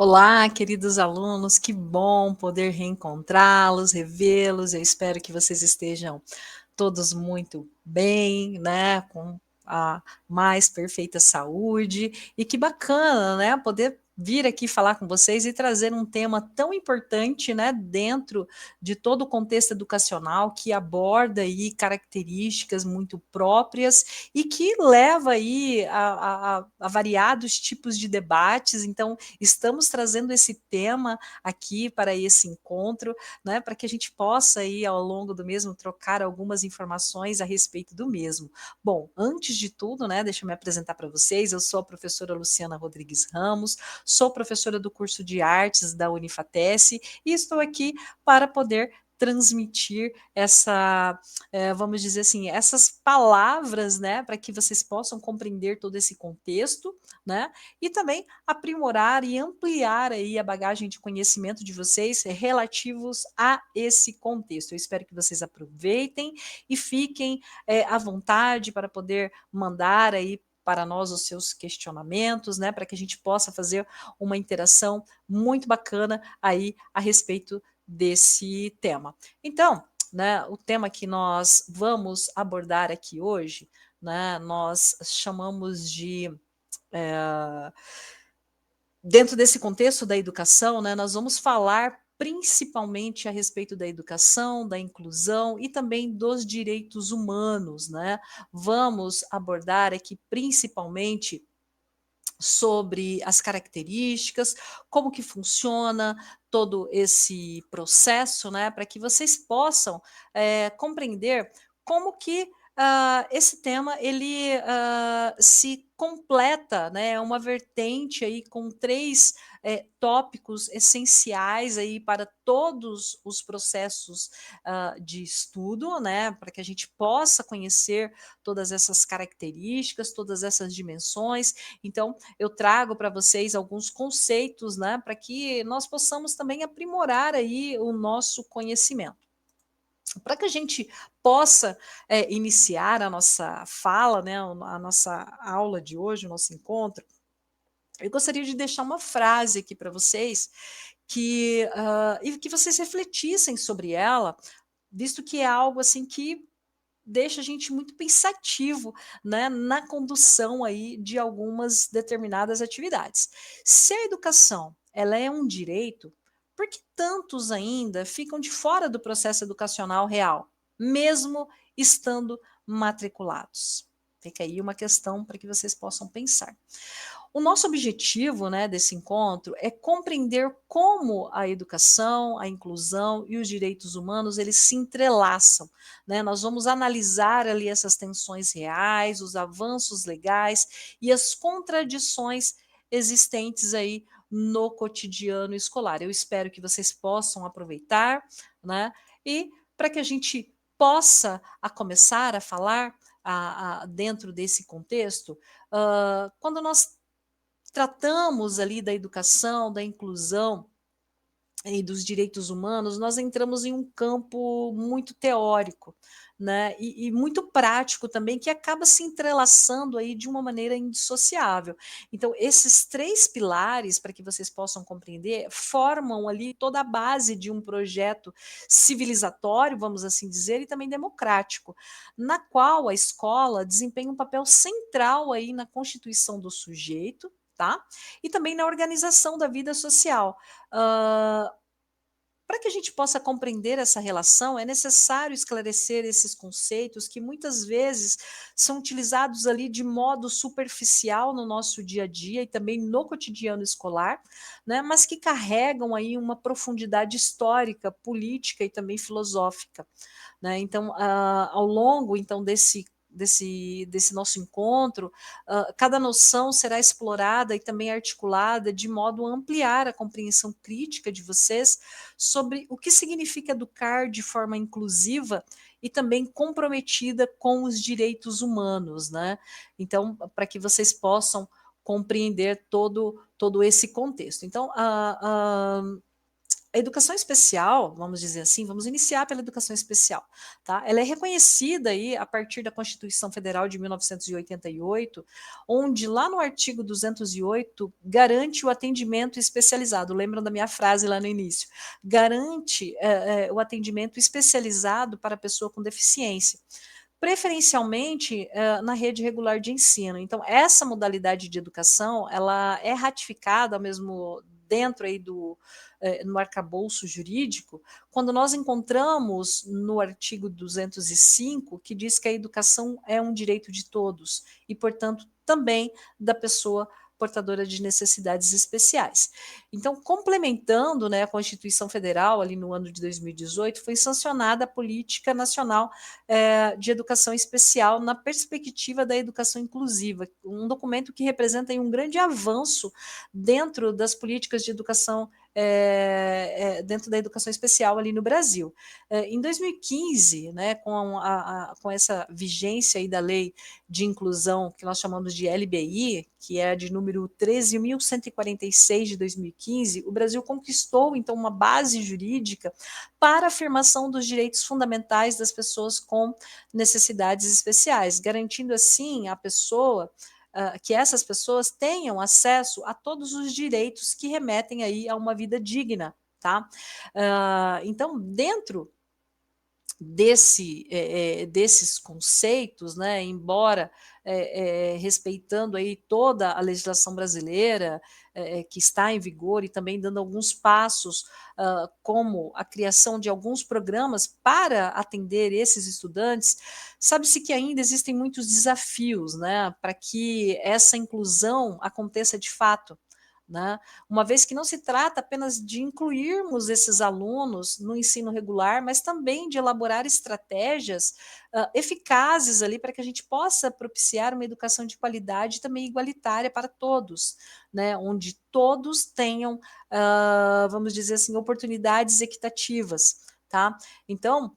Olá, queridos alunos, que bom poder reencontrá-los, revê-los. Eu espero que vocês estejam todos muito bem, né, com a mais perfeita saúde. E que bacana, né, poder vir aqui falar com vocês e trazer um tema tão importante, né, dentro de todo o contexto educacional que aborda aí características muito próprias e que leva aí a variados tipos de debates. Então, estamos trazendo esse tema aqui para esse encontro, né, para que a gente possa aí ao longo do mesmo trocar algumas informações a respeito do mesmo. Bom, antes de tudo, né, deixa eu me apresentar para vocês. Eu sou a professora Luciana Rodrigues Ramos, sou professora do curso de artes da Unifatesc e estou aqui para poder transmitir essa, vamos dizer assim, essas palavras, né, para que vocês possam compreender todo esse contexto, né, e também aprimorar e ampliar aí a bagagem de conhecimento de vocês relativos a esse contexto. Eu espero que vocês aproveitem e fiquem à vontade para poder mandar aí para nós os seus questionamentos, né, para que a gente possa fazer uma interação muito bacana aí a respeito desse tema. Então, né, o tema que nós vamos abordar aqui hoje, né, nós chamamos de dentro desse contexto da educação, né, nós vamos falar principalmente a respeito da educação, da inclusão e também dos direitos humanos, né? Vamos abordar aqui principalmente sobre as características, como que funciona todo esse processo, né, para que vocês possam compreender como que esse tema ele se completa, né, é uma vertente aí com três tópicos essenciais aí para todos os processos de estudo, né, para que a gente possa conhecer todas essas características, todas essas dimensões. Então, eu trago para vocês alguns conceitos, né, para que nós possamos também aprimorar aí o nosso conhecimento. Para que a gente possa iniciar a nossa fala, né, a nossa aula de hoje, o nosso encontro, eu gostaria de deixar uma frase aqui para vocês e que vocês refletissem sobre ela, visto que é algo assim que deixa a gente muito pensativo, né, na condução aí de algumas determinadas atividades. Se a educação ela é um direito, por que tantos ainda ficam de fora do processo educacional real, mesmo estando matriculados? Fica aí uma questão para que vocês possam pensar. O nosso objetivo, né, desse encontro é compreender como a educação, a inclusão e os direitos humanos eles se entrelaçam, né? Nós vamos analisar ali essas tensões reais, os avanços legais e as contradições existentes aí no cotidiano escolar. Eu espero que vocês possam aproveitar, né? E para que a gente possa começar a falar dentro desse contexto, quando nós tratamos ali da educação, da inclusão e dos direitos humanos, nós entramos em um campo muito teórico, né, e muito prático também, que acaba se entrelaçando aí de uma maneira indissociável. Então, esses três pilares, para que vocês possam compreender, formam ali toda a base de um projeto civilizatório, vamos assim dizer, e também democrático, na qual a escola desempenha um papel central aí na constituição do sujeito, tá? E também na organização da vida social. Para que a gente possa compreender essa relação, é necessário esclarecer esses conceitos que muitas vezes são utilizados ali de modo superficial no nosso dia a dia e também no cotidiano escolar, né, mas que carregam aí uma profundidade histórica, política e também filosófica, né? Então, ao longo então desse nosso encontro, cada noção será explorada e também articulada de modo a ampliar a compreensão crítica de vocês sobre o que significa educar de forma inclusiva e também comprometida com os direitos humanos, né? Então, para que vocês possam compreender todo esse contexto. Então, A educação especial, vamos dizer assim, vamos iniciar pela educação especial, tá? Ela é reconhecida aí a partir da Constituição Federal de 1988, onde lá no artigo 208 garante o atendimento especializado. Lembram da minha frase lá no início? Garante o atendimento especializado para a pessoa com deficiência, preferencialmente na rede regular de ensino. Então, essa modalidade de educação, ela é ratificada ao mesmo dentro aí no arcabouço jurídico, quando nós encontramos no artigo 205, que diz que a educação é um direito de todos e, portanto, também da pessoa portadora de necessidades especiais. Então, complementando, né, a Constituição Federal, ali no ano de 2018, foi sancionada a Política Nacional de Educação Especial na perspectiva da educação inclusiva, um documento que representa aí um grande avanço dentro das políticas de educação dentro da educação especial ali no Brasil. Em 2015, né, com essa vigência aí da lei de inclusão, que nós chamamos de LBI, que é de número 13.146 de 2015, o Brasil conquistou, então, uma base jurídica para a afirmação dos direitos fundamentais das pessoas com necessidades especiais, garantindo, assim, a pessoa que essas pessoas tenham acesso a todos os direitos que remetem aí a uma vida digna, tá? Então, dentro desses conceitos, né, embora respeitando aí toda a legislação brasileira que está em vigor e também dando alguns passos, como a criação de alguns programas para atender esses estudantes, sabe-se que ainda existem muitos desafios, né, para que essa inclusão aconteça de fato. Né? Uma vez que não se trata apenas de incluirmos esses alunos no ensino regular, mas também de elaborar estratégias eficazes ali para que a gente possa propiciar uma educação de qualidade e também igualitária para todos, né? Onde todos tenham, vamos dizer assim, oportunidades equitativas. Tá? Então,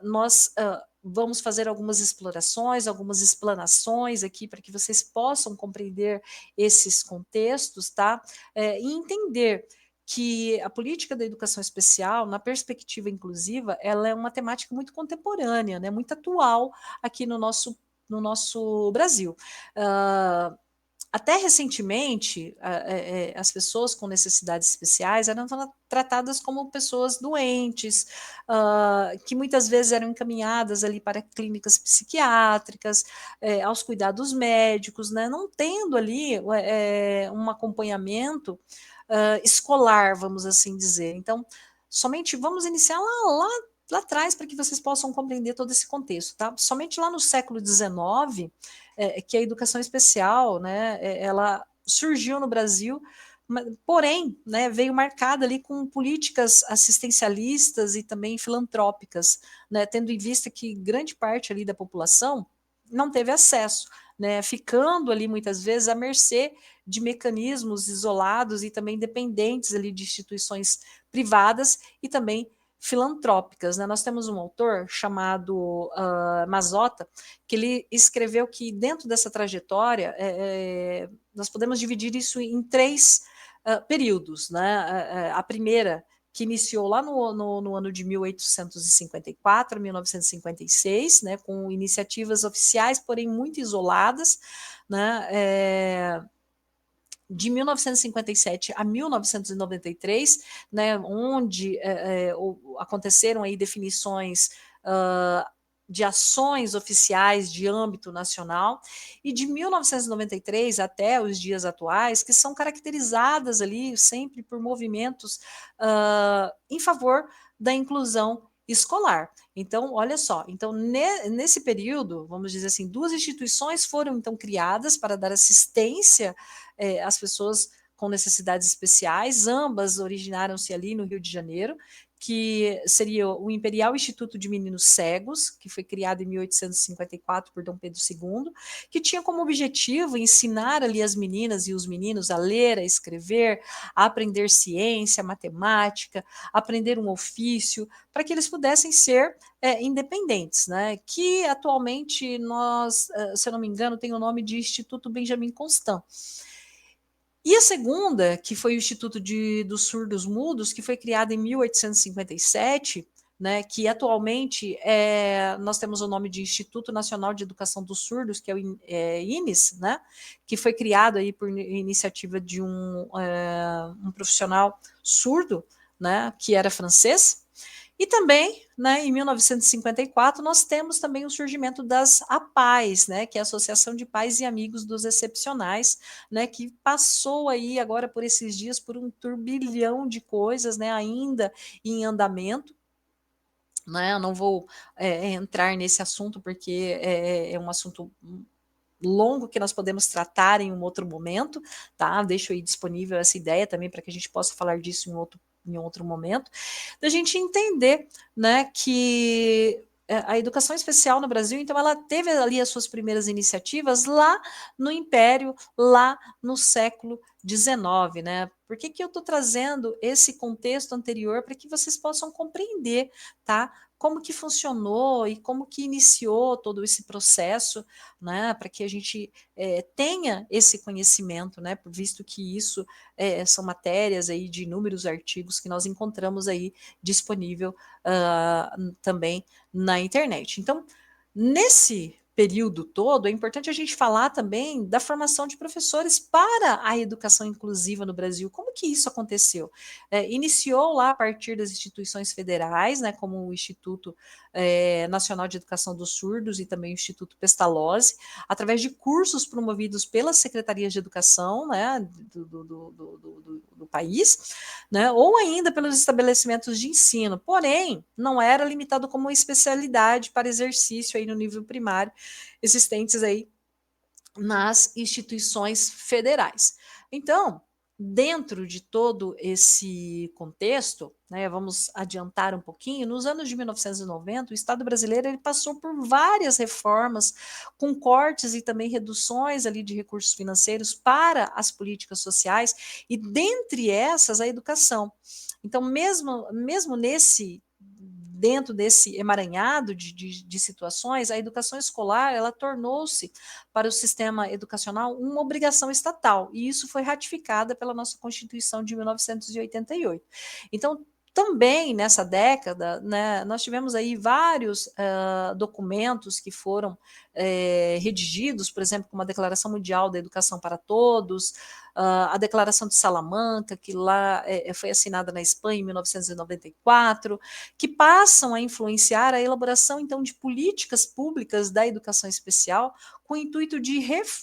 nós vamos fazer algumas explorações, algumas explanações aqui para que vocês possam compreender esses contextos, tá? E entender que a política da educação especial, na perspectiva inclusiva, ela é uma temática muito contemporânea, né? Muito atual aqui no nosso Brasil. Até recentemente, as pessoas com necessidades especiais eram tratadas como pessoas doentes, que muitas vezes eram encaminhadas ali para clínicas psiquiátricas, aos cuidados médicos, né, não tendo ali um acompanhamento escolar, vamos assim dizer. Então, somente vamos iniciar lá atrás para que vocês possam compreender todo esse contexto, tá? Somente lá no século XIX que a educação especial, né, ela surgiu no Brasil, porém, né, veio marcada ali com políticas assistencialistas e também filantrópicas, né, tendo em vista que grande parte ali da população não teve acesso, né, ficando ali muitas vezes à mercê de mecanismos isolados e também dependentes ali de instituições privadas e também filantrópicas. Né? Nós temos um autor chamado Mazzotta, que ele escreveu que dentro dessa trajetória nós podemos dividir isso em três períodos. Né? A primeira, que iniciou lá no ano de 1854 a 1956, né, com iniciativas oficiais, porém muito isoladas, né, de 1957 a 1993, né, onde aconteceram aí definições de ações oficiais de âmbito nacional, e de 1993 até os dias atuais, que são caracterizadas ali sempre por movimentos em favor da inclusão escolar. Então, olha só, então nesse período, vamos dizer assim, duas instituições foram então criadas para dar assistência às pessoas com necessidades especiais, ambas originaram-se ali no Rio de Janeiro, que seria o Imperial Instituto de Meninos Cegos, que foi criado em 1854 por Dom Pedro II, que tinha como objetivo ensinar ali as meninas e os meninos a ler, a escrever, a aprender ciência, matemática, aprender um ofício, para que eles pudessem ser independentes, né? Que atualmente nós, se eu não me engano, tem o nome de Instituto Benjamin Constant. E a segunda, que foi o Instituto dos Surdos Mudos, que foi criado em 1857, né, que atualmente nós temos o nome de Instituto Nacional de Educação dos Surdos, que é o INES, né, que foi criado aí por iniciativa de um profissional surdo, né, que era francês. E também, né, em 1954, nós temos também o surgimento das APAES, né, que é a Associação de Pais e Amigos dos Excepcionais, né, que passou aí agora por esses dias por um turbilhão de coisas, né, ainda em andamento. Né, eu não vou entrar nesse assunto porque é um assunto longo que nós podemos tratar em um outro momento, tá? Deixo aí disponível essa ideia também para que a gente possa falar disso em outro momento, da gente entender, né, que a educação especial no Brasil, então, ela teve ali as suas primeiras iniciativas lá no Império, lá no século XIX, né? Por que que eu estou trazendo esse contexto anterior para que vocês possam compreender, tá? Como que funcionou e como que iniciou todo esse processo, né, para que a gente tenha esse conhecimento, né, visto que isso são matérias aí de inúmeros artigos que nós encontramos aí disponível também na internet. Então, nesse período todo, é importante a gente falar também da formação de professores para a educação inclusiva no Brasil. Como que isso aconteceu? Iniciou lá a partir das instituições federais, né, como o Instituto Nacional de Educação dos Surdos e também o Instituto Pestalozzi, através de cursos promovidos pelas secretarias de educação, né, do país, né, ou ainda pelos estabelecimentos de ensino. Porém, não era limitado como uma especialidade para exercício aí no nível primário, existentes aí nas instituições federais. Então, dentro de todo esse contexto, né, vamos adiantar um pouquinho, nos anos de 1990, o Estado brasileiro ele passou por várias reformas, com cortes e também reduções ali de recursos financeiros para as políticas sociais, e dentre essas a educação. Então, mesmo nesse dentro desse emaranhado de situações, a educação escolar ela tornou-se para o sistema educacional uma obrigação estatal, e isso foi ratificada pela nossa Constituição de 1988. Então, também nessa década, né, nós tivemos aí vários documentos que foram redigidos, por exemplo, como a Declaração Mundial da Educação para Todos, a Declaração de Salamanca, que lá foi assinada na Espanha em 1994, que passam a influenciar a elaboração, então, de políticas públicas da educação especial, com o intuito de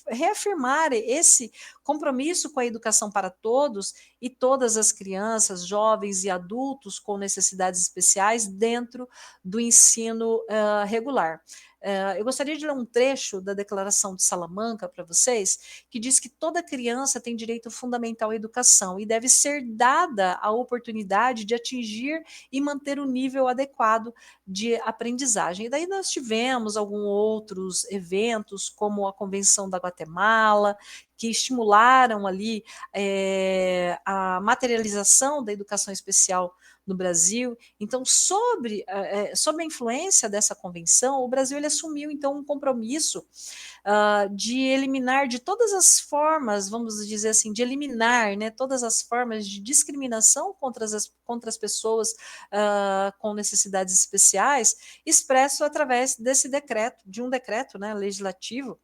reafirmar esse compromisso com a educação para todos e todas as crianças, jovens e adultos com necessidades especiais dentro do ensino regular. Eu gostaria de ler um trecho da Declaração de Salamanca para vocês, que diz que toda criança tem direito fundamental à educação e deve ser dada a oportunidade de atingir e manter o nível adequado de aprendizagem. E daí nós tivemos alguns outros eventos, como a Convenção da Guatemala, que estimularam ali a materialização da educação especial no Brasil. Então, sobre a influência dessa convenção, o Brasil ele assumiu então um compromisso de eliminar de todas as formas, vamos dizer assim, de eliminar, né, todas as formas de discriminação contra as pessoas com necessidades especiais, expresso através desse decreto, de um decreto, né, legislativo,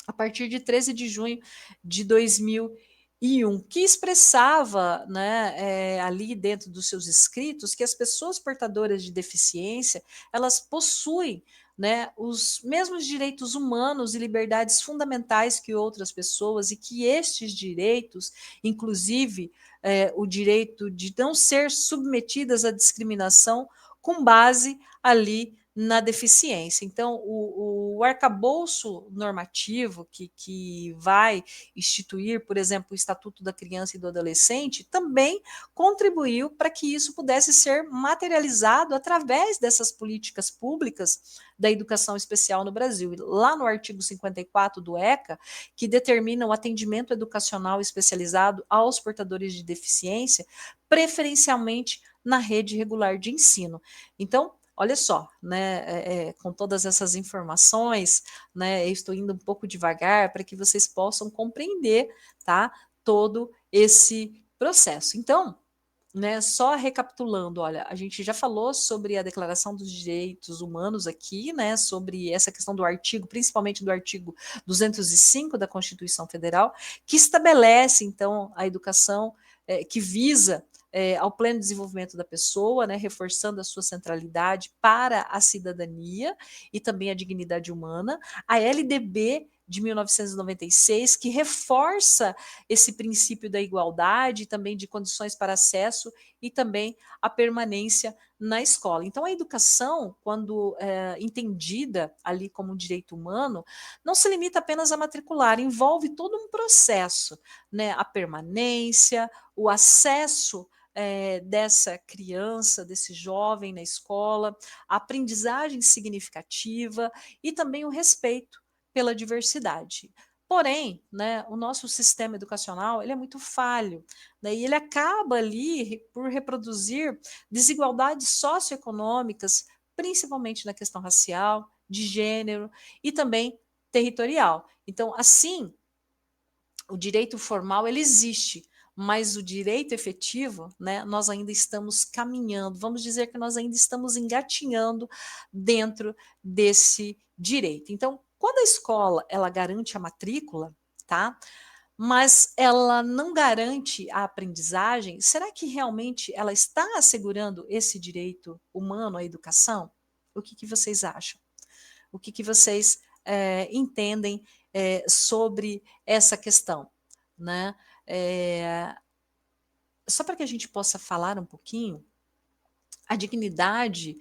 a partir de 13 de junho de 2001, que expressava, né, ali dentro dos seus escritos que as pessoas portadoras de deficiência elas possuem, né, os mesmos direitos humanos e liberdades fundamentais que outras pessoas, e que estes direitos, inclusive o direito de não ser submetidas à discriminação com base ali na deficiência. Então, o arcabouço normativo que vai instituir, por exemplo, o Estatuto da Criança e do Adolescente, também contribuiu para que isso pudesse ser materializado através dessas políticas públicas da educação especial no Brasil. Lá no artigo 54 do ECA, que determina o atendimento educacional especializado aos portadores de deficiência, preferencialmente na rede regular de ensino. Então, olha só, né, com todas essas informações, né, eu estou indo um pouco devagar para que vocês possam compreender, tá? todo esse processo. Então, né, só recapitulando, olha, a gente já falou sobre a Declaração dos Direitos Humanos aqui, né, sobre essa questão do artigo, principalmente do artigo 205 da Constituição Federal, que estabelece, então, a educação que visa ao pleno desenvolvimento da pessoa, né, reforçando a sua centralidade para a cidadania e também a dignidade humana. A LDB de 1996, que reforça esse princípio da igualdade, também de condições para acesso e também a permanência na escola. Então, a educação, quando entendida ali como um direito humano, não se limita apenas a matricular, envolve todo um processo, né? A permanência, o acesso dessa criança, desse jovem na escola, a aprendizagem significativa e também o respeito pela diversidade. Porém, né, o nosso sistema educacional ele é muito falho, né, e ele acaba ali por reproduzir desigualdades socioeconômicas, principalmente na questão racial, de gênero e também territorial. Então, assim, o direito formal ele existe, mas o direito efetivo, né, nós ainda estamos caminhando, vamos dizer que nós ainda estamos engatinhando dentro desse direito. Então, quando a escola ela garante a matrícula, tá? Mas ela não garante a aprendizagem, será que realmente ela está assegurando esse direito humano à educação? O que vocês acham? O que vocês entendem sobre essa questão, né? Só para que a gente possa falar um pouquinho, a dignidade,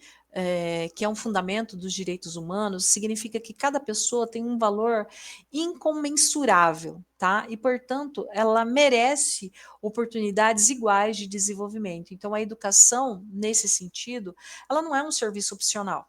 que é um fundamento dos direitos humanos, significa que cada pessoa tem um valor incomensurável, tá? E, portanto, ela merece oportunidades iguais de desenvolvimento. Então, a educação, nesse sentido, ela não é um serviço opcional,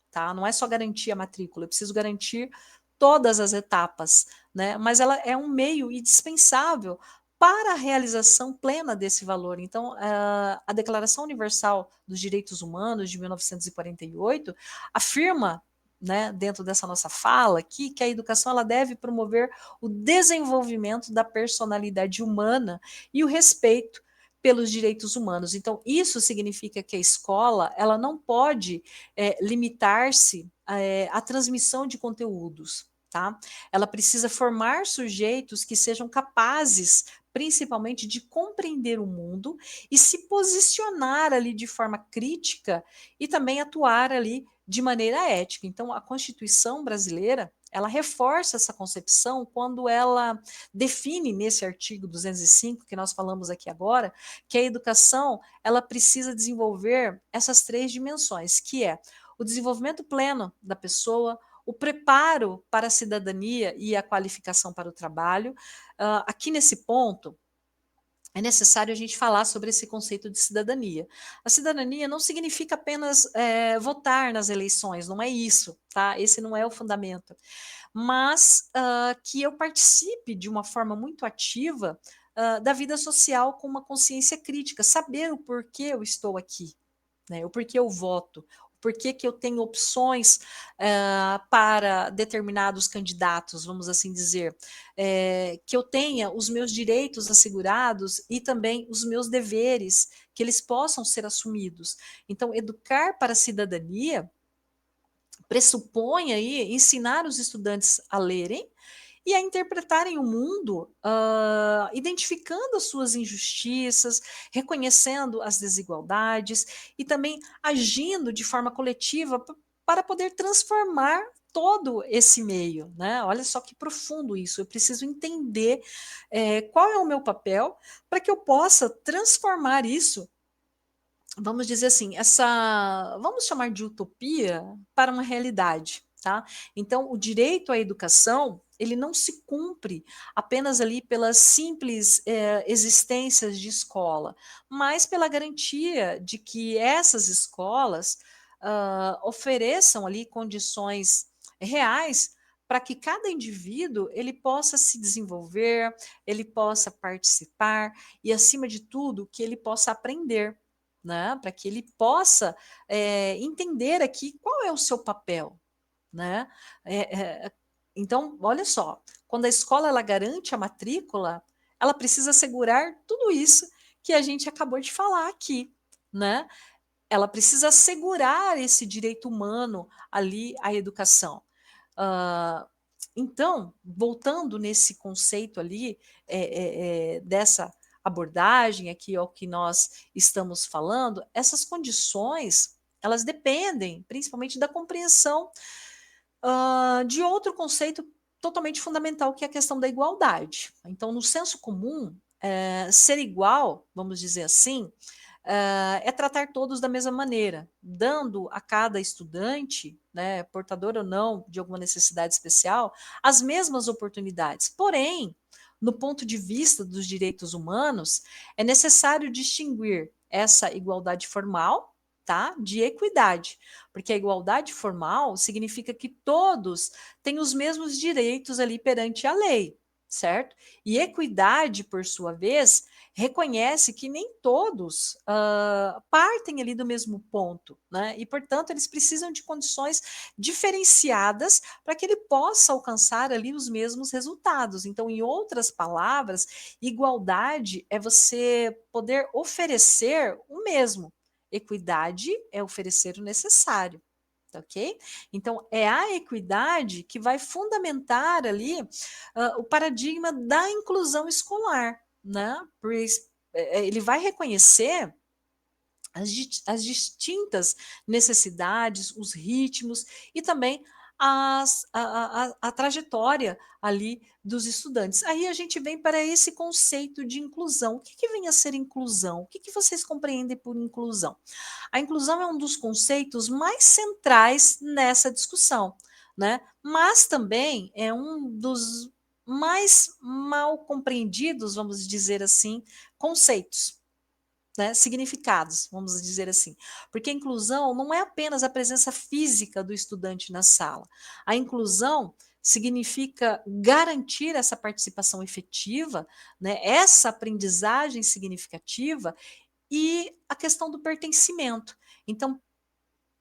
tá? Não é só garantir a matrícula, eu preciso garantir todas as etapas, né? Mas ela é um meio indispensável para a realização plena desse valor. Então, a Declaração Universal dos Direitos Humanos de 1948 afirma, né, dentro dessa nossa fala aqui, que a educação ela deve promover o desenvolvimento da personalidade humana e o respeito pelos direitos humanos. Então, isso significa que a escola ela não pode limitar-se à transmissão de conteúdos. Tá? Ela precisa formar sujeitos que sejam capazes, principalmente, de compreender o mundo e se posicionar ali de forma crítica e também atuar ali de maneira ética. Então, a Constituição brasileira ela reforça essa concepção quando ela define nesse artigo 205 que nós falamos aqui agora, que a educação ela precisa desenvolver essas três dimensões, que é o desenvolvimento pleno da pessoa, o preparo para a cidadania e a qualificação para o trabalho. Aqui nesse ponto, é necessário a gente falar sobre esse conceito de cidadania. A cidadania não significa apenas votar nas eleições, não é isso, tá? Esse não é o fundamento. Mas que eu participe de uma forma muito ativa da vida social com uma consciência crítica, saber o porquê eu estou aqui, né? O porquê eu voto, por que eu tenho opções para determinados candidatos, vamos assim dizer, que eu tenha os meus direitos assegurados e também os meus deveres, que eles possam ser assumidos. Então, educar para a cidadania pressupõe aí ensinar os estudantes a lerem e a interpretarem o mundo, identificando as suas injustiças, reconhecendo as desigualdades e também agindo de forma coletiva para poder transformar todo esse meio, né? Olha só que profundo isso. Eu preciso entender qual é o meu papel para que eu possa transformar isso, vamos dizer assim, vamos chamar de utopia para uma realidade, tá? Então, o direito à educação, ele não se cumpre apenas ali pelas simples existências de escola, mas pela garantia de que essas escolas ofereçam ali condições reais para que cada indivíduo ele possa se desenvolver, ele possa participar e, acima de tudo, que ele possa aprender, né, para que ele possa entender aqui qual é o seu papel, né? É, então, olha só, quando a escola ela garante a matrícula, ela precisa assegurar tudo isso que a gente acabou de falar aqui, né? Ela precisa assegurar esse direito humano ali à educação. Ah, então, voltando nesse conceito ali, dessa abordagem aqui ao que nós estamos falando, essas condições, elas dependem principalmente da compreensão de outro conceito totalmente fundamental, que é a questão da igualdade. Então, no senso comum, ser igual, vamos dizer assim, é tratar todos da mesma maneira, dando a cada estudante, né, portador ou não de alguma necessidade especial, as mesmas oportunidades. Porém, no ponto de vista dos direitos humanos, é necessário distinguir essa igualdade formal, tá, de equidade, porque a igualdade formal significa que todos têm os mesmos direitos ali perante a lei, certo? E equidade, por sua vez, reconhece que nem todos partem ali do mesmo ponto, né? E, portanto, eles precisam de condições diferenciadas para que ele possa alcançar ali os mesmos resultados. Então, em outras palavras, igualdade é você poder oferecer o mesmo. Equidade é oferecer o necessário. Tá, ok? Então, é a equidade que vai fundamentar ali o paradigma da inclusão escolar, né? Ele vai reconhecer as distintas necessidades, os ritmos e também a trajetória ali dos estudantes. Aí a gente vem para esse conceito de inclusão. O que, que vem a ser inclusão? O que, que vocês compreendem por inclusão? A inclusão é um dos conceitos mais centrais nessa discussão, né? Mas também é um dos mais mal compreendidos, vamos dizer assim, conceitos, né, significados, vamos dizer assim. Porque a inclusão não é apenas a presença física do estudante na sala. A inclusão significa garantir essa participação efetiva, né, essa aprendizagem significativa e a questão do pertencimento. Então,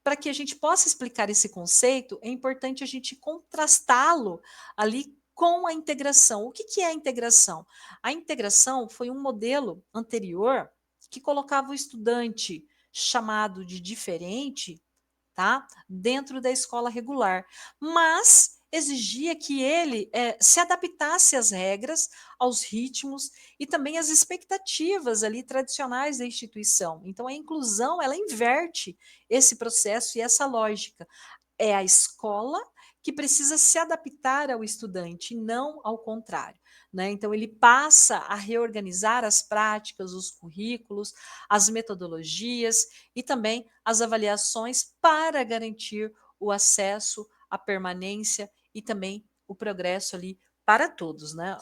para que a gente possa explicar esse conceito, é importante a gente contrastá-lo ali com a integração. O que, que é a integração? A integração foi um modelo anterior que colocava o estudante chamado de diferente, tá, dentro da escola regular, mas exigia que ele se adaptasse às regras, aos ritmos e também às expectativas ali tradicionais da instituição. Então a inclusão, ela inverte esse processo e essa lógica. É a escola que precisa se adaptar ao estudante, não ao contrário. Né? Então, ele passa a reorganizar as práticas, os currículos, as metodologias e também as avaliações para garantir o acesso, a permanência e também o progresso ali para todos, né?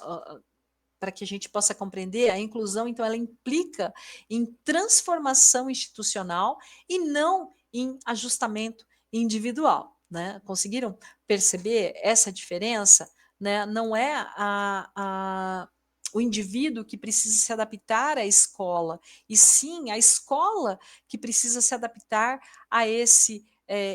Para que a gente possa compreender, a inclusão, então, ela implica em transformação institucional e não em ajustamento individual. Né? Conseguiram perceber essa diferença? Né? Não é o indivíduo que precisa se adaptar à escola, e sim a escola que precisa se adaptar a esse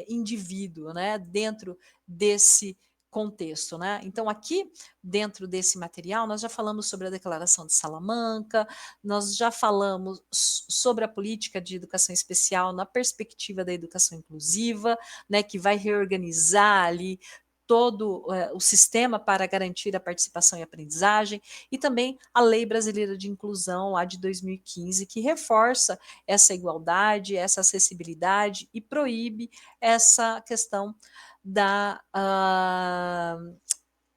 indivíduo, né? Dentro desse contexto. Né? Então, aqui, dentro desse material, nós já falamos sobre a Declaração de Salamanca, nós já falamos sobre a política de educação especial na perspectiva da educação inclusiva, né, que vai reorganizar ali todo o sistema para garantir a participação e aprendizagem, e também a Lei Brasileira de Inclusão, lá de 2015, que reforça essa igualdade, essa acessibilidade e proíbe essa questão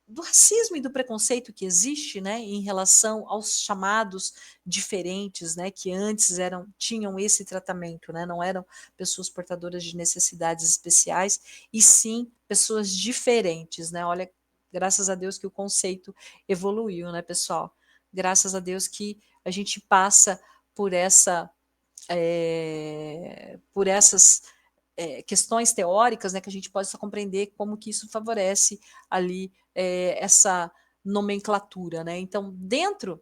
do racismo e do preconceito que existe, né, em relação aos chamados diferentes, né, que antes tinham esse tratamento, né, não eram pessoas portadoras de necessidades especiais, e sim pessoas diferentes, né. Olha, graças a Deus que o conceito evoluiu, né, pessoal. Graças a Deus que a gente passa por por essas questões teóricas, né, que a gente possa compreender como que isso favorece ali essa nomenclatura, né? Então, dentro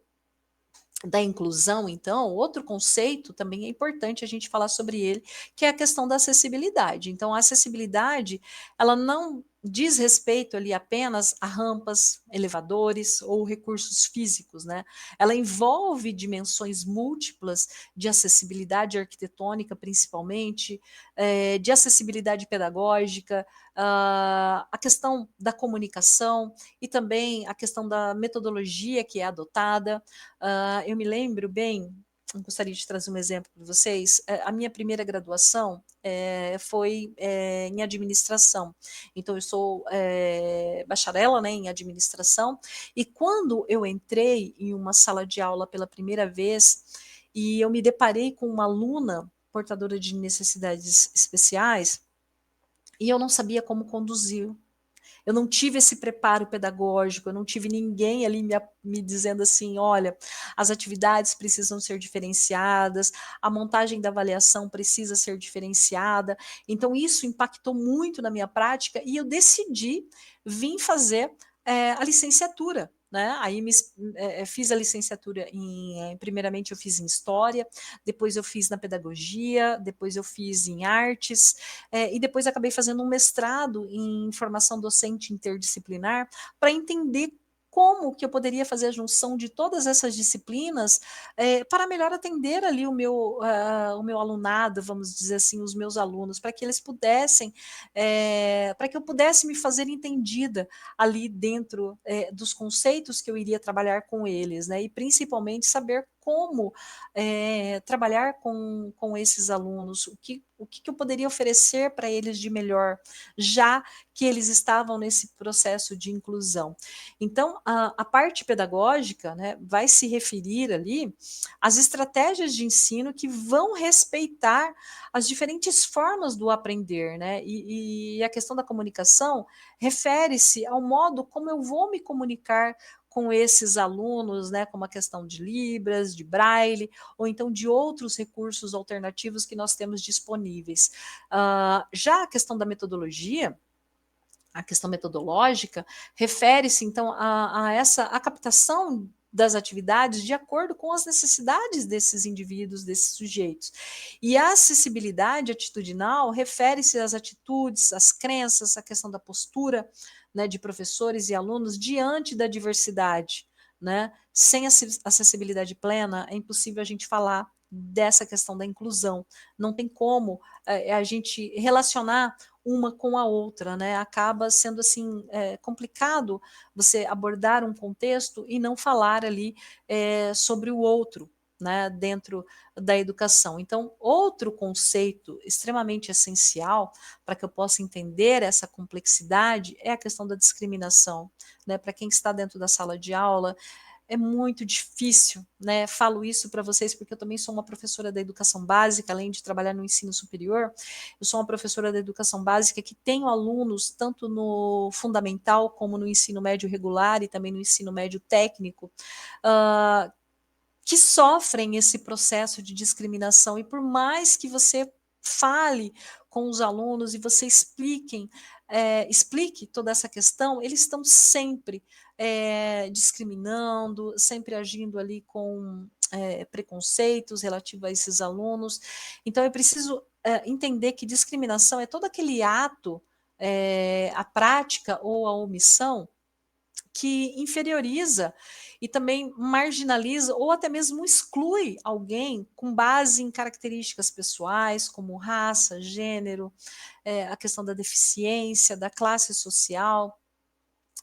da inclusão, então, outro conceito também é importante a gente falar sobre ele, que é a questão da acessibilidade. Então, a acessibilidade, ela não diz respeito ali apenas a rampas, elevadores ou recursos físicos, né? Ela envolve dimensões múltiplas de acessibilidade arquitetônica, principalmente, de acessibilidade pedagógica, a questão da comunicação e também a questão da metodologia que é adotada. Eu me lembro bem, eu gostaria de trazer um exemplo para vocês. A minha primeira graduação foi em administração. Então, eu sou bacharela, né, em administração, e quando eu entrei em uma sala de aula pela primeira vez, e eu me deparei com uma aluna portadora de necessidades especiais, e eu não sabia como conduzir. Eu não tive esse preparo pedagógico, eu não tive ninguém ali me dizendo assim: olha, as atividades precisam ser diferenciadas, a montagem da avaliação precisa ser diferenciada. Então, isso impactou muito na minha prática e eu decidi vir fazer a licenciatura. Né? Aí fiz a licenciatura primeiramente eu fiz em História, depois eu fiz na Pedagogia, depois eu fiz em Artes, e depois acabei fazendo um mestrado em formação docente interdisciplinar para entender como que eu poderia fazer a junção de todas essas disciplinas para melhor atender ali o meu alunado, vamos dizer assim, os meus alunos, para que eles pudessem, para que eu pudesse me fazer entendida ali dentro dos conceitos que eu iria trabalhar com eles, né? E principalmente saber como trabalhar com esses alunos, o que eu poderia oferecer para eles de melhor, já que eles estavam nesse processo de inclusão. Então, a parte pedagógica, né, vai se referir ali às estratégias de ensino que vão respeitar as diferentes formas do aprender, né? E a questão da comunicação refere-se ao modo como eu vou me comunicar com esses alunos, né, como a questão de Libras, de Braille, ou então de outros recursos alternativos que nós temos disponíveis. Já a questão da metodologia, a questão metodológica, refere-se então a captação das atividades de acordo com as necessidades desses indivíduos, desses sujeitos. E a acessibilidade atitudinal refere-se às atitudes, às crenças, à questão da postura, né, de professores e alunos diante da diversidade. Né? Sem acessibilidade plena, é impossível a gente falar dessa questão da inclusão. Não tem como a gente relacionar uma com a outra, né? Acaba sendo assim complicado você abordar um contexto e não falar ali sobre o outro, né? Dentro da educação. Então, outro conceito extremamente essencial para que eu possa entender essa complexidade é a questão da discriminação, né? Para quem está dentro da sala de aula, é muito difícil, né? Falo isso para vocês porque eu também sou uma professora da educação básica, além de trabalhar no ensino superior, eu sou uma professora da educação básica que tenho alunos tanto no fundamental como no ensino médio regular e também no ensino médio técnico, que sofrem esse processo de discriminação. E por mais que você fale com os alunos e você explique toda essa questão, eles estão sempre discriminando, sempre agindo ali com preconceitos relativos a esses alunos. Então, eu preciso entender que discriminação é todo aquele ato, a prática ou a omissão que inferioriza e também marginaliza ou até mesmo exclui alguém com base em características pessoais, como raça, gênero, a questão da deficiência, da classe social,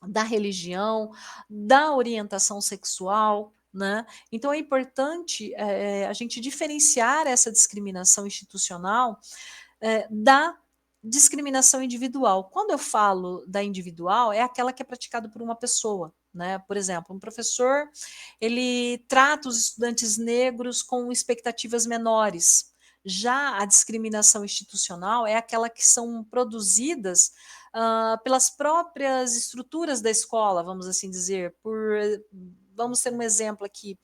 da religião, da orientação sexual. Né? Então é importante a gente diferenciar essa discriminação institucional da discriminação individual. Quando eu falo da individual, é aquela que é praticada por uma pessoa. Né? Por exemplo, um professor ele trata os estudantes negros com expectativas menores. Já a discriminação institucional é aquela que são produzidas pelas próprias estruturas da escola, vamos assim dizer, vamos ter um exemplo aqui,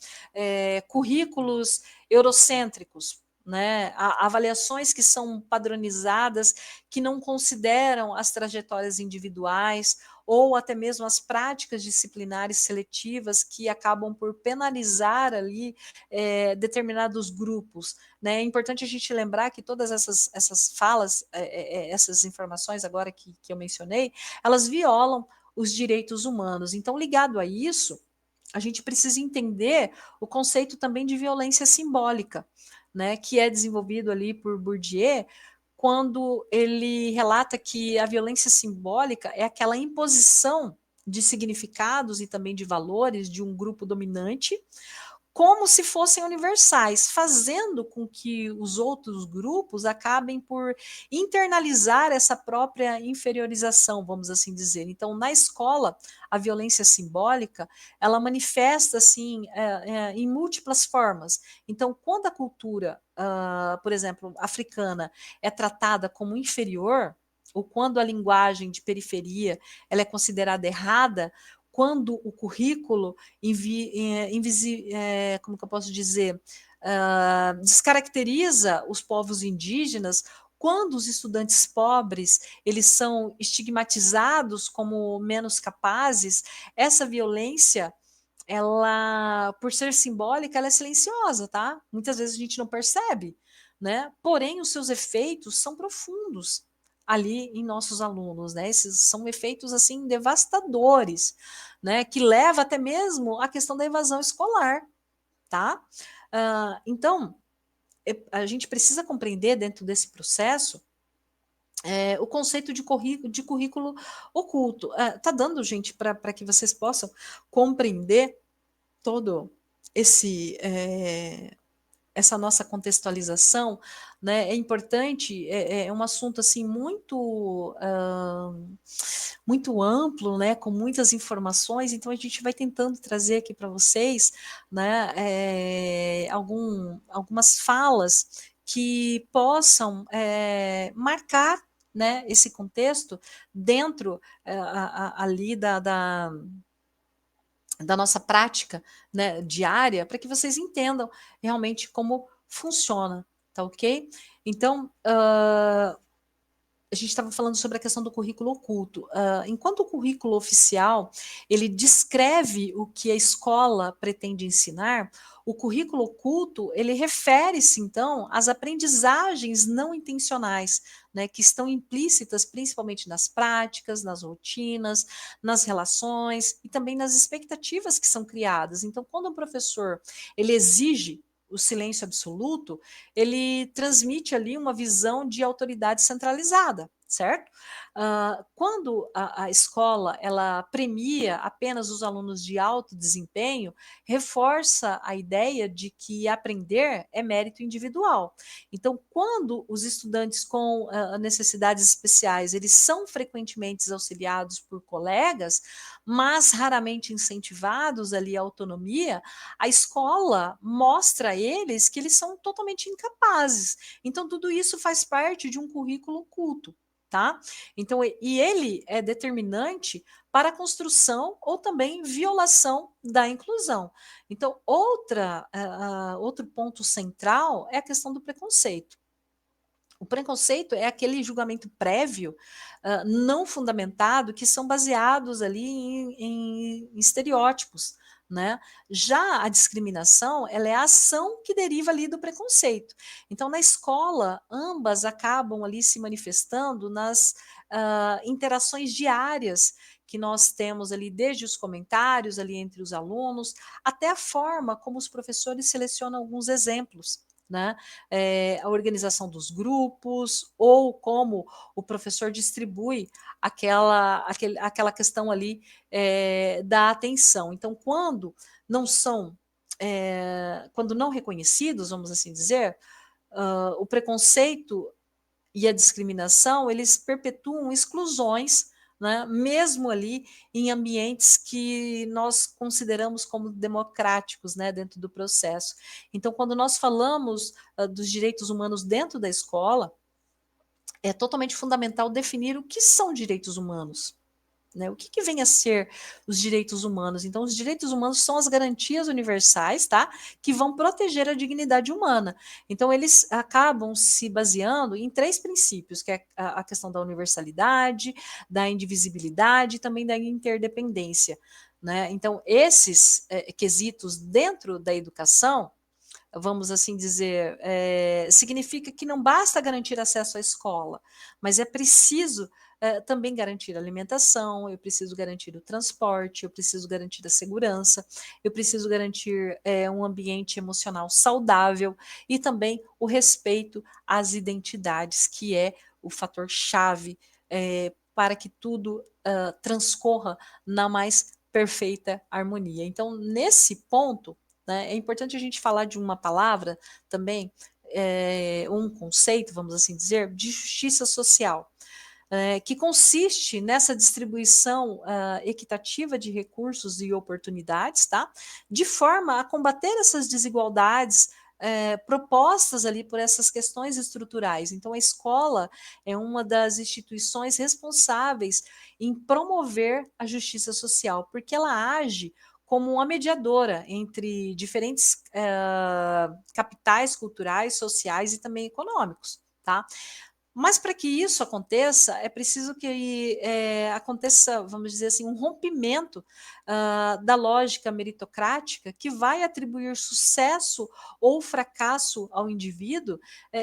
currículos eurocêntricos, né? Avaliações que são padronizadas, que não consideram as trajetórias individuais, ou até mesmo as práticas disciplinares seletivas que acabam por penalizar ali determinados grupos, né? É importante a gente lembrar que todas essas falas, essas informações agora que eu mencionei, elas violam os direitos humanos. Então, ligado a isso, a gente precisa entender o conceito também de violência simbólica, né, que é desenvolvido ali por Bourdieu, quando ele relata que a violência simbólica é aquela imposição de significados e também de valores de um grupo dominante como se fossem universais, fazendo com que os outros grupos acabem por internalizar essa própria inferiorização, vamos assim dizer. Então, na escola, a violência simbólica, ela manifesta assim em múltiplas formas. Então, quando a cultura, por exemplo, africana, é tratada como inferior, ou quando a linguagem de periferia ela é considerada errada, quando o currículo como que eu posso dizer, descaracteriza os povos indígenas, quando os estudantes pobres eles são estigmatizados como menos capazes, essa violência, ela, por ser simbólica, ela é silenciosa, tá? Muitas vezes a gente não percebe, né? Porém, os seus efeitos são profundos ali em nossos alunos, né? Esses são efeitos assim devastadores, né? Que leva até mesmo à questão da evasão escolar, tá? Então, a gente precisa compreender dentro desse processo o conceito de currículo oculto. Tá dando, gente, para que vocês possam compreender todo esse essa nossa contextualização, né, é importante, é um assunto assim muito amplo, né, com muitas informações, então a gente vai tentando trazer aqui para vocês, né, algumas falas que possam marcar, né, esse contexto dentro ali da nossa prática, né, diária, para que vocês entendam realmente como funciona, tá ok? Então, a gente estava falando sobre a questão do currículo oculto. Enquanto o currículo oficial ele descreve o que a escola pretende ensinar, o currículo oculto ele refere-se então às aprendizagens não intencionais, né, que estão implícitas principalmente nas práticas, nas rotinas, nas relações e também nas expectativas que são criadas. Então, quando o professor ele exige o silêncio absoluto, ele transmite ali uma visão de autoridade centralizada, certo? Quando a escola ela premia apenas os alunos de alto desempenho, reforça a ideia de que aprender é mérito individual. Então, quando os estudantes com necessidades especiais, eles são frequentemente auxiliados por colegas, mas raramente incentivados ali à autonomia, a escola mostra a eles que eles são totalmente incapazes. Então, tudo isso faz parte de um currículo oculto, tá? Então, e ele é determinante para a construção ou também violação da inclusão. Então, outro ponto central é a questão do preconceito. O preconceito é aquele julgamento prévio, não fundamentado, que são baseados ali em estereótipos, né? Já a discriminação, ela é a ação que deriva ali do preconceito. Então, na escola, ambas acabam ali se manifestando nas interações diárias que nós temos ali, desde os comentários ali entre os alunos, até a forma como os professores selecionam alguns exemplos, né? A organização dos grupos, ou como o professor distribui aquela questão ali da atenção. Então, quando não reconhecidos, vamos assim dizer, o preconceito e a discriminação, eles perpetuam exclusões, né, mesmo ali em ambientes que nós consideramos como democráticos, né, dentro do processo. Então, quando nós falamos dos direitos humanos dentro da escola, é totalmente fundamental definir o que são direitos humanos, né? O que vem a ser os direitos humanos? Então, os direitos humanos são as garantias universais, tá? Que vão proteger a dignidade humana. Então, eles acabam se baseando em três princípios, que é a questão da universalidade, da indivisibilidade e também da interdependência, né? Então, esses quesitos dentro da educação, vamos assim dizer, significa que não basta garantir acesso à escola, mas é preciso também garantir a alimentação, eu preciso garantir o transporte, eu preciso garantir a segurança, eu preciso garantir um ambiente emocional saudável e também o respeito às identidades, que é o fator chave para que tudo transcorra na mais perfeita harmonia. Então, nesse ponto, né, é importante a gente falar de uma palavra também, um conceito, vamos assim dizer, de justiça social, que consiste nessa distribuição equitativa de recursos e oportunidades, tá? De forma a combater essas desigualdades propostas ali por essas questões estruturais. Então, a escola é uma das instituições responsáveis em promover a justiça social, porque ela age como uma mediadora entre diferentes capitais culturais, sociais e também econômicos, tá? Mas para que isso aconteça, é preciso que aconteça, vamos dizer assim, um rompimento da lógica meritocrática que vai atribuir sucesso ou fracasso ao indivíduo,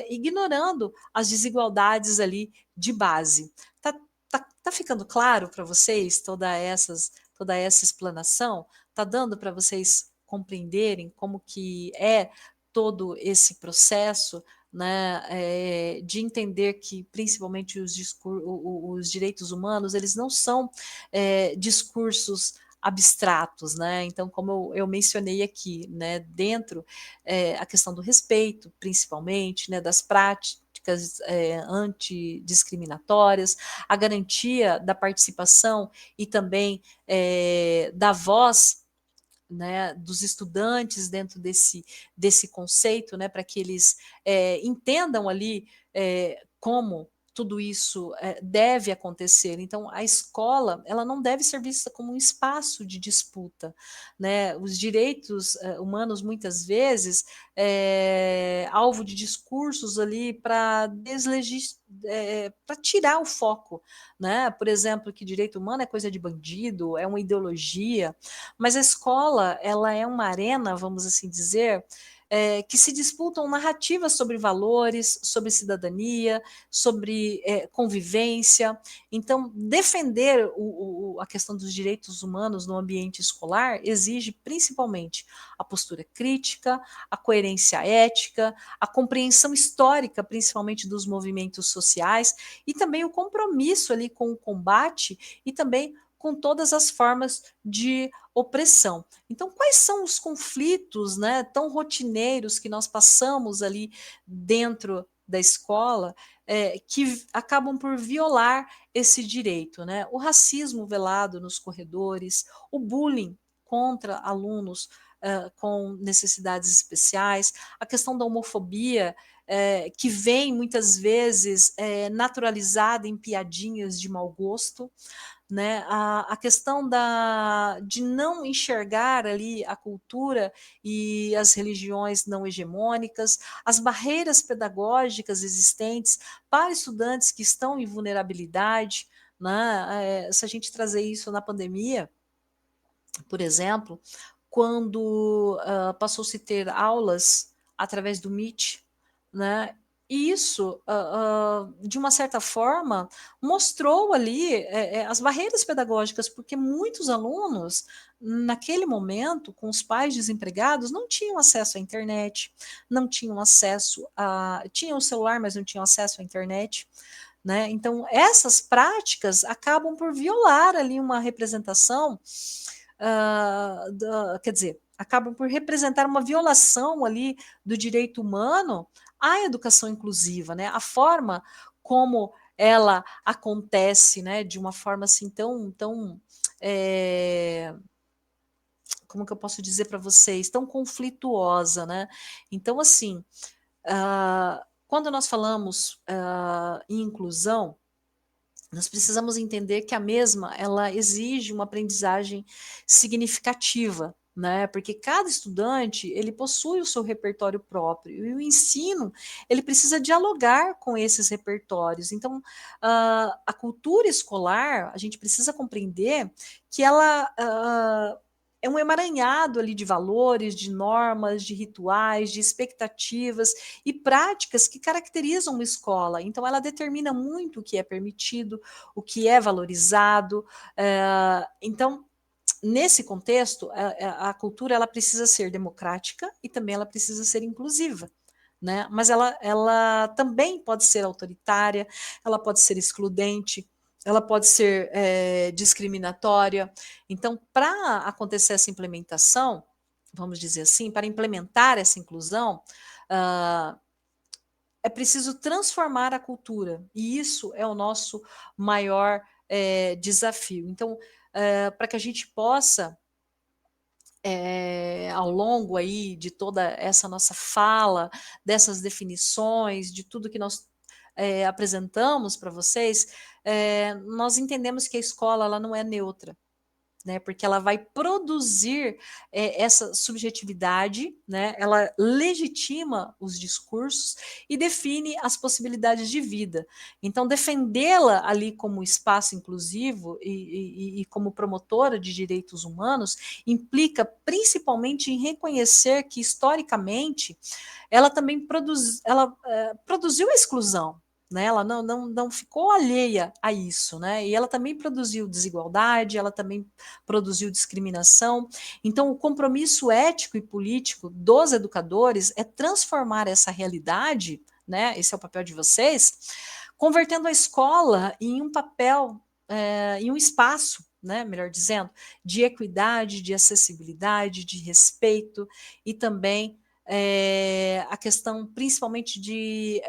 ignorando as desigualdades ali de base. Tá ficando claro para vocês toda essa explanação? Tá dando para vocês compreenderem como que é todo esse processo, né, de entender que principalmente os direitos humanos, eles não são discursos abstratos, né? Então, como eu mencionei aqui, né, dentro a questão do respeito, principalmente, né, das práticas antidiscriminatórias, a garantia da participação e também da voz, né, dos estudantes dentro desse conceito, né, para que eles entendam ali como tudo isso deve acontecer. Então, a escola, ela não deve ser vista como um espaço de disputa, né? Os direitos humanos, muitas vezes, alvo de discursos ali para para tirar o foco, né? Por exemplo, que direito humano é coisa de bandido, é uma ideologia, mas a escola, ela é uma arena, vamos assim dizer, que se disputam narrativas sobre valores, sobre cidadania, sobre convivência. Então, defender a questão dos direitos humanos no ambiente escolar exige principalmente a postura crítica, a coerência ética, a compreensão histórica, principalmente dos movimentos sociais, e também o compromisso ali com o combate e também com todas as formas de opressão. Então, quais são os conflitos, né, tão rotineiros que nós passamos ali dentro da escola que acabam por violar esse direito, né? O racismo velado nos corredores, o bullying contra alunos com necessidades especiais, a questão da homofobia, que vem muitas vezes naturalizada em piadinhas de mau gosto, né? A questão de não enxergar ali a cultura e as religiões não hegemônicas, as barreiras pedagógicas existentes para estudantes que estão em vulnerabilidade, né? Se a gente trazer isso na pandemia, por exemplo, quando passou-se a ter aulas através do Meet, né? E isso, de uma certa forma, mostrou ali as barreiras pedagógicas, porque muitos alunos, naquele momento, com os pais desempregados, não tinham acesso à internet, não tinham acesso a. Tinham o celular, mas não tinham acesso à internet. Né? Então, essas práticas acabam por violar ali uma representação quer dizer, acabam por representar uma violação ali do direito humano à educação inclusiva, né? A forma como ela acontece, né? De uma forma assim tão como que eu posso dizer para vocês, tão conflituosa, né? Então, assim, quando nós falamos em inclusão, nós precisamos entender que a mesma, ela exige uma aprendizagem significativa, né? Porque cada estudante, ele possui o seu repertório próprio, e o ensino, ele precisa dialogar com esses repertórios. Então, a cultura escolar, a gente precisa compreender que ela é um emaranhado ali de valores, de normas, de rituais, de expectativas e práticas que caracterizam uma escola. Então, ela determina muito o que é permitido, o que é valorizado. Então, nesse contexto, a cultura ela precisa ser democrática e também ela precisa ser inclusiva. Né? Mas ela também pode ser autoritária, ela pode ser excludente, ela pode ser discriminatória. Então, para acontecer essa implementação, vamos dizer assim, para implementar essa inclusão, uh, é preciso transformar a cultura, e isso é o nosso maior desafio. Então, para que a gente possa, ao longo aí de toda essa nossa fala, dessas definições, de tudo que nós apresentamos para vocês, nós entendemos que a escola ela não é neutra, né, porque ela vai produzir essa subjetividade, né, ela legitima os discursos e define as possibilidades de vida. Então, defendê-la ali como espaço inclusivo e como promotora de direitos humanos implica principalmente em reconhecer que, historicamente, ela também produziu a exclusão, né? Ela não ficou alheia a isso, né? E ela também produziu desigualdade, ela também produziu discriminação. Então, o compromisso ético e político dos educadores é transformar essa realidade, né? Esse é o papel de vocês, convertendo a escola em um papel, em um espaço, né, melhor dizendo, de equidade, de acessibilidade, de respeito e também a questão principalmente de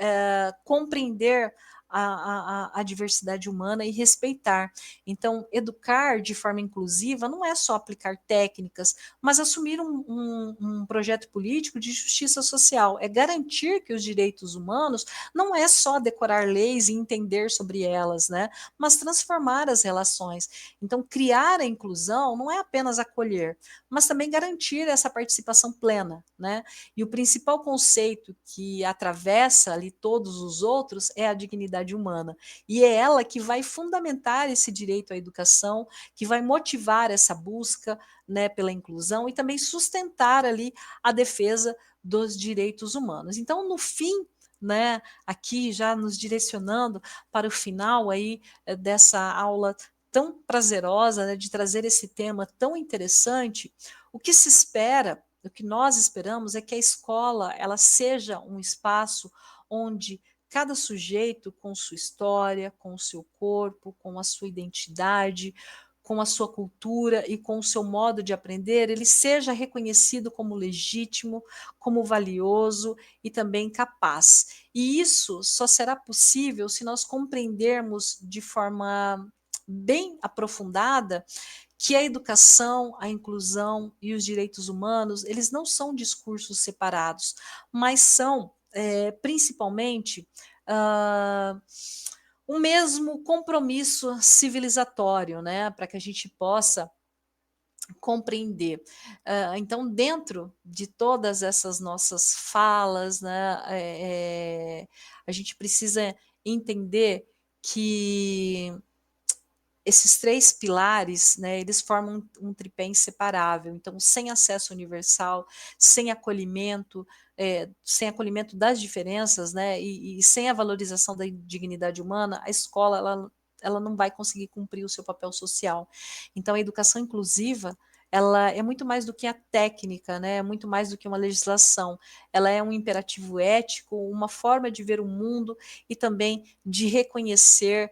compreender a diversidade humana e respeitar. Então, educar de forma inclusiva não é só aplicar técnicas, mas assumir um projeto político de justiça social. É garantir que os direitos humanos não é só decorar leis e entender sobre elas, né? Mas transformar as relações. Então, criar a inclusão não é apenas acolher, mas também garantir essa participação plena, né? E o principal conceito que atravessa ali todos os outros é a dignidade humana. E é ela que vai fundamentar esse direito à educação, que vai motivar essa busca, né, pela inclusão e também sustentar ali a defesa dos direitos humanos. Então, no fim, né, aqui já nos direcionando para o final aí dessa aula tão prazerosa, né, de trazer esse tema tão interessante, o que se espera, o que nós esperamos é que a escola ela seja um espaço onde cada sujeito com sua história, com o seu corpo, com a sua identidade, com a sua cultura e com o seu modo de aprender, ele seja reconhecido como legítimo, como valioso e também capaz. E isso só será possível se nós compreendermos de forma bem aprofundada que a educação, a inclusão e os direitos humanos, eles não são discursos separados, mas são, principalmente, uh, um mesmo compromisso civilizatório, né, para que a gente possa compreender. Então, dentro de todas essas nossas falas, né, a gente precisa entender que esses três pilares, né, eles formam um tripé inseparável. Então, sem acesso universal, sem acolhimento das diferenças, né, e sem a valorização da dignidade humana, a escola ela não vai conseguir cumprir o seu papel social. Então, a educação inclusiva ela é muito mais do que a técnica, né? É muito mais do que uma legislação. Ela é um imperativo ético, uma forma de ver o mundo e também de reconhecer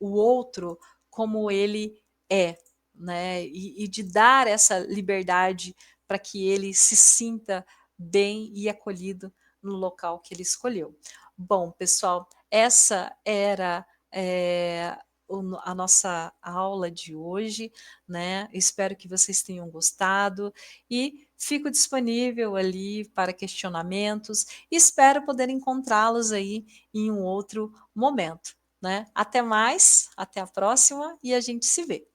o outro como ele é, né? E de dar essa liberdade para que ele se sinta bem e acolhido no local que ele escolheu. Bom, pessoal, essa era a nossa aula de hoje, né? Espero que vocês tenham gostado e fico disponível ali para questionamentos e espero poder encontrá-los aí em um outro momento. né? Até mais, até a próxima e a gente se vê.